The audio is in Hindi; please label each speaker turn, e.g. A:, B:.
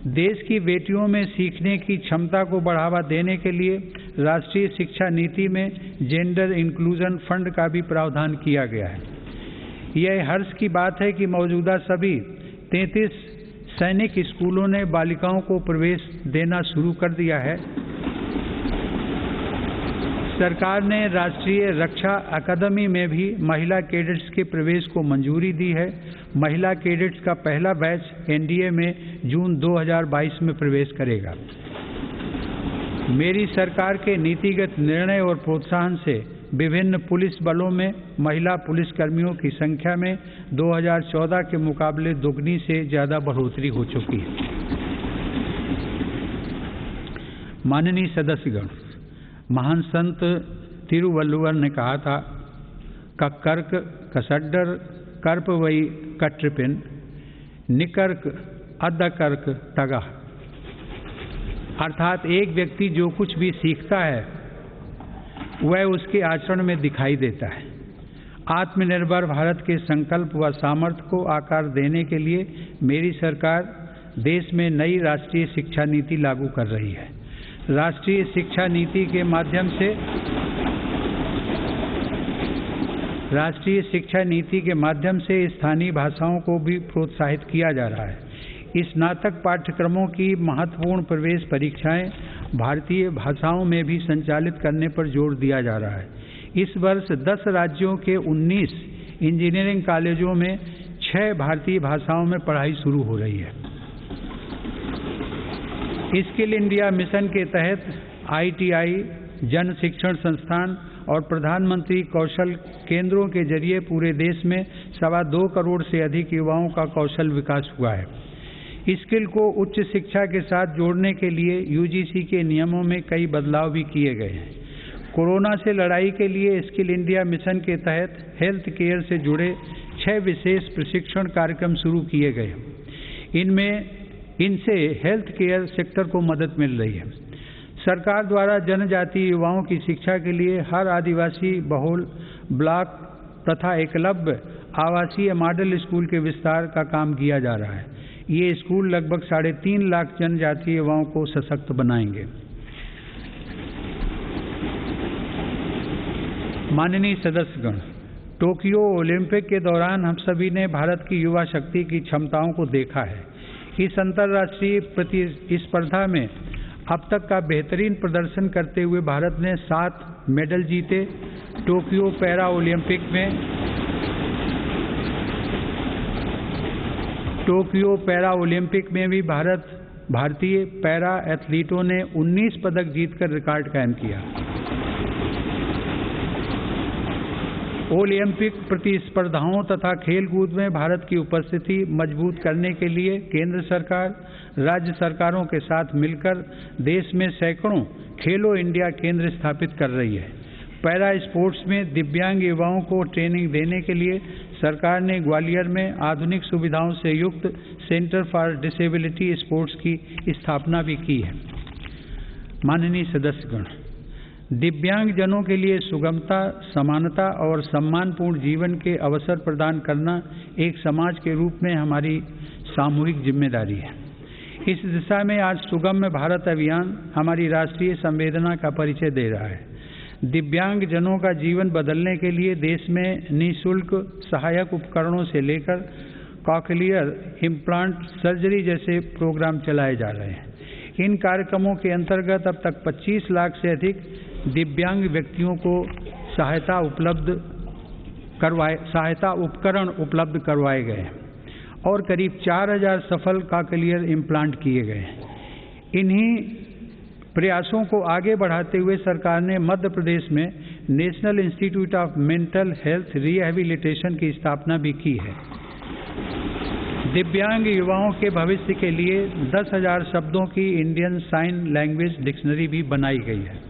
A: देश की बेटियों में सीखने की क्षमता को बढ़ावा देने के लिए राष्ट्रीय शिक्षा नीति में जेंडर इंक्लूजन फंड का भी प्रावधान किया गया है। यह हर्ष की बात है कि मौजूदा सभी 33 सैनिक स्कूलों ने बालिकाओं को प्रवेश देना शुरू कर दिया है। सरकार ने राष्ट्रीय रक्षा अकादमी में भी महिला कैडेट्स के प्रवेश को मंजूरी दी है। महिला कैडेट्स का पहला बैच एनडीए में जून 2022 में प्रवेश करेगा। मेरी सरकार के नीतिगत निर्णय और प्रोत्साहन से विभिन्न पुलिस बलों में महिला पुलिसकर्मियों की संख्या में 2014 के मुकाबले दोगुनी से ज़्यादा बढ़ोतरी हो चुकी है। माननीय सदस्यगण, महान संत तिरुवल्लुवर ने कहा था, कक्कर्क कसड्डर कर्प वई कट्रिपिन निकर्क अद्दकर्क तगा। अर्थात एक व्यक्ति जो कुछ भी सीखता है वह उसके आचरण में दिखाई देता है। आत्मनिर्भर भारत के संकल्प व सामर्थ्य को आकार देने के लिए मेरी सरकार देश में नई राष्ट्रीय शिक्षा नीति लागू कर रही है। राष्ट्रीय शिक्षा नीति के माध्यम से स्थानीय भाषाओं को भी प्रोत्साहित किया जा रहा है। स्नातक पाठ्यक्रमों की महत्वपूर्ण प्रवेश परीक्षाएं भारतीय भाषाओं में भी संचालित करने पर जोर दिया जा रहा है। इस वर्ष 10 राज्यों के 19 इंजीनियरिंग कॉलेजों में 6 भारतीय भाषाओं में पढ़ाई शुरू हो रही है। स्किल इंडिया मिशन के तहत ITI, जन शिक्षण संस्थान और प्रधानमंत्री कौशल केंद्रों के जरिए पूरे देश में 2.25 करोड़ से अधिक युवाओं का कौशल विकास हुआ है। स्किल को उच्च शिक्षा के साथ जोड़ने के लिए UGC के नियमों में कई बदलाव भी किए गए हैं। कोरोना से लड़ाई के लिए स्किल इंडिया मिशन के तहत हेल्थ केयर से जुड़े 6 विशेष प्रशिक्षण कार्यक्रम शुरू किए गए। इनसे हेल्थ केयर सेक्टर को मदद मिल रही है। सरकार द्वारा जनजातीय युवाओं की शिक्षा के लिए हर आदिवासी बहुल ब्लॉक तथा एकलव्य आवासीय मॉडल स्कूल के विस्तार का काम किया जा रहा है। ये स्कूल लगभग 3.5 लाख जनजातीय युवाओं को सशक्त बनाएंगे। माननीय सदस्यगण, टोक्यो ओलंपिक के दौरान हम सभी ने भारत की युवा शक्ति की क्षमताओं को देखा है। इस अंतर्राष्ट्रीय प्रतिस्पर्धा में अब तक का बेहतरीन प्रदर्शन करते हुए भारत ने 7 मेडल जीते। टोक्यो पैरा ओलंपिक में भी भारतीय पैरा एथलीटों ने 19 पदक जीतकर रिकॉर्ड कायम किया। ओलंपिक प्रतिस्पर्धाओं तथा खेलकूद में भारत की उपस्थिति मजबूत करने के लिए केंद्र सरकार राज्य सरकारों के साथ मिलकर देश में सैकड़ों खेलो इंडिया केंद्र स्थापित कर रही है। पैरा स्पोर्ट्स में दिव्यांग युवाओं को ट्रेनिंग देने के लिए सरकार ने ग्वालियर में आधुनिक सुविधाओं से युक्त सेंटर फॉर डिसेबिलिटी स्पोर्ट्स की स्थापना भी की है। माननीय सदस्यगण, दिव्यांग जनों के लिए सुगमता, समानता और सम्मानपूर्ण जीवन के अवसर प्रदान करना एक समाज के रूप में हमारी सामूहिक जिम्मेदारी है। इस दिशा में आज सुगम्य भारत अभियान हमारी राष्ट्रीय संवेदना का परिचय दे रहा है। दिव्यांग जनों का जीवन बदलने के लिए देश में निःशुल्क सहायक उपकरणों से लेकर कॉकलियर इम्प्लांट सर्जरी जैसे प्रोग्राम चलाए जा रहे हैं। इन कार्यक्रमों के अंतर्गत अब तक 25 लाख से अधिक दिव्यांग व्यक्तियों को सहायता उपकरण उपलब्ध करवाए गए और करीब 4000 सफल कॉकलियर इम्प्लांट किए गए। इन्हीं प्रयासों को आगे बढ़ाते हुए सरकार ने मध्य प्रदेश में national institute of mental health rehabilitation की स्थापना भी की है। दिव्यांग युवाओं के भविष्य के लिए 10,000 शब्दों की इंडियन साइन लैंग्वेज डिक्शनरी भी बनाई गई है।